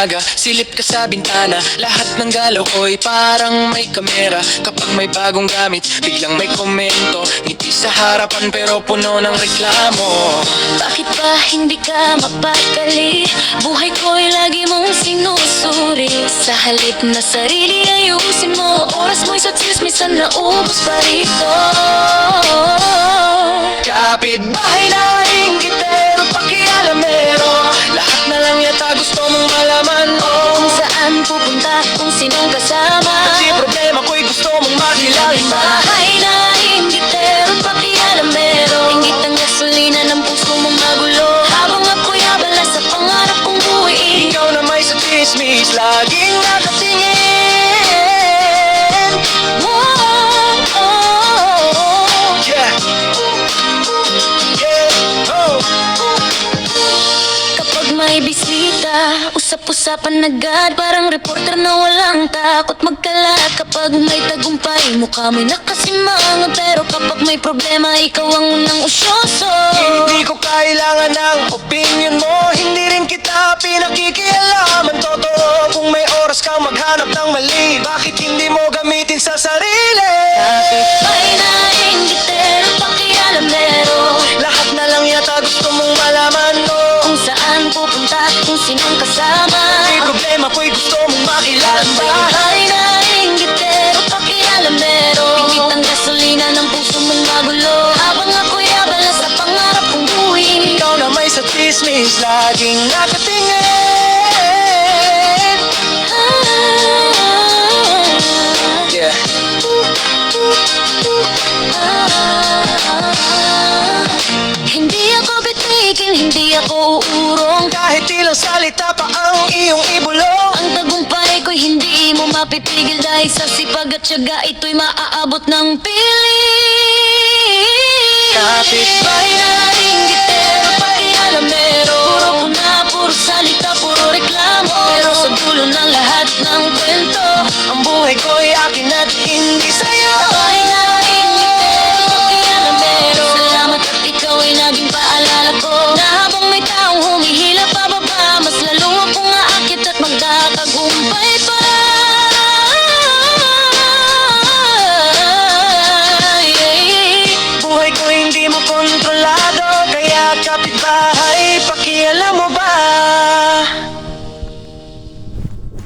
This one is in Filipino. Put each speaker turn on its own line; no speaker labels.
umaga, silip ka sa bintana. Lahat ng galaw ko'y parang may kamera. Kapag may bagong gamit, biglang may komento. Ngiti sa harapan pero puno ng reklamo.
Bakit ba hindi ka mapakali? Buhay ko'y lagi mong sinusuri. Sa halip na sarili ayusin mo. Oras mo'y sa chismisan na ubos pa rito.
Kapitbahay na inggitero, pakialamero. Lahat na lang yata gusto mong malaman.
Kung saan pupunta, kung sinong kasama.
Kasi problema ko'y gusto mong makilala.
Bahay na inggitero, pakialamero. Inggit ang gasolina ng puso mong magulo. Habang ako'y abala sa pangarap kong buuin.
Ikaw na may sa chismis, laging nakatingin. Yeah. Yeah. Oh.
Kapag may bisita, usap-usapan agad. Parang reporter na walang takot magkalat. Kapag may tagumpay, mukha mo'y nakasimangot. Pero kapag may problema, ikaw ang unang usyoso.
Hindi ko kailangan ng opinion mo. Hindi rin kita pinakikialaman. Totoo kung may oras kang maghanap ng mali. Bakit hindi mo gamitin sa sarili?
Kapitbahay na inggitero, pakialamero.
Lahat na lang yata gusto mong malaman, no?
Kung saan pupunta, kung sinong kasama.
May problema ko'y gusto mong makilala.
Bahay na inggitero, pakialamero. Ingit ang gasolina ng puso mong magulo. Habang ako'y abala sa pangarap kong buuin.
Ikaw na may sa chismis, laging nakatingin. Yeah.
Hindi ako bitigil, hindi ako uurong.
Kahit ilang salita pa ang iyong ibulong.
Ang tagumpay ko'y hindi mo mapipigil. Dahil sa sipag at syaga, ito'y maaabot ng piling.
Kapitbahay na
inggitero, pakialamero. Puro puna, puro salita, puro reklamo. Pero sa dulo ng lahat ng kwento,
ang buhay ko'y akin at hindi sa'yo.
bahay na inggitero, pakialamero. Salamat at ikaw ay naging paalala ko. Na habang may taong humihila pababa, mas lalo akong aakyat at magkakagumpay pa.
Buhay ko hindi mo kontrolado, kaya kapitbahay